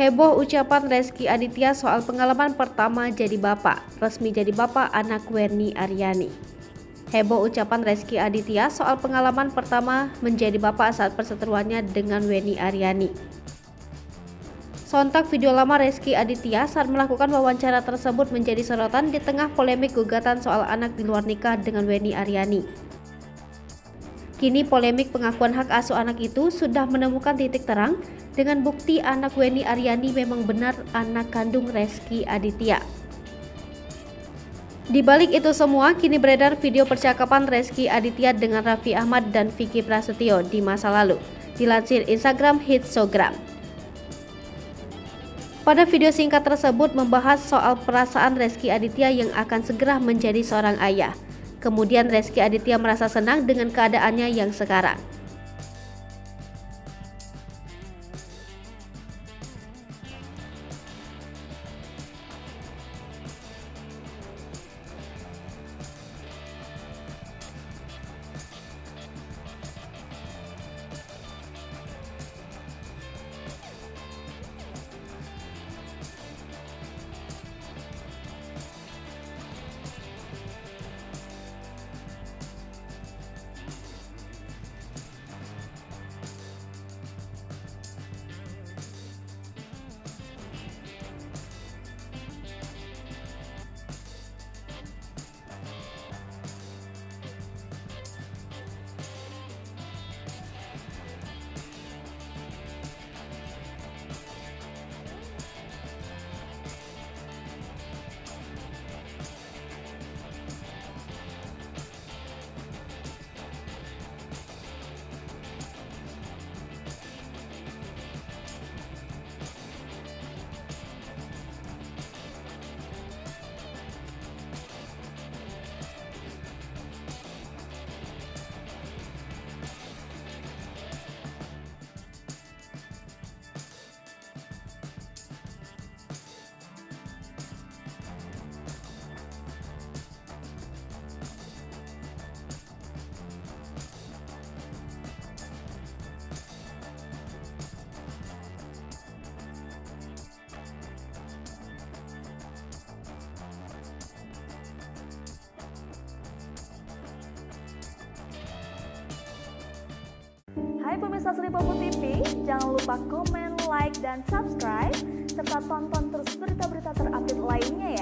Heboh ucapan Rezky Aditya soal pengalaman pertama jadi bapak, resmi jadi bapak anak Wenny Aryani. Heboh ucapan Rezky Aditya soal pengalaman pertama menjadi bapak saat perseteruannya dengan Wenny Aryani. Sontak video lama Rezky Aditya saat melakukan wawancara tersebut menjadi sorotan di tengah polemik gugatan soal anak di luar nikah dengan Wenny Aryani. Kini polemik pengakuan hak asuh anak itu sudah menemukan titik terang dengan bukti anak Wenny Aryani memang benar anak kandung Rezky Aditya. Di balik itu semua, kini beredar video percakapan Rezky Aditya dengan Raffi Ahmad dan Vicky Prasetyo di masa lalu, dilansir Instagram Hitsogram. Pada video singkat tersebut membahas soal perasaan Rezky Aditya yang akan segera menjadi seorang ayah. Kemudian Rezky Aditya merasa senang dengan keadaannya yang sekarang. Hai pemirsa Sri Popo TV, jangan lupa komen, like, dan subscribe, serta tonton terus berita-berita terupdate lainnya ya.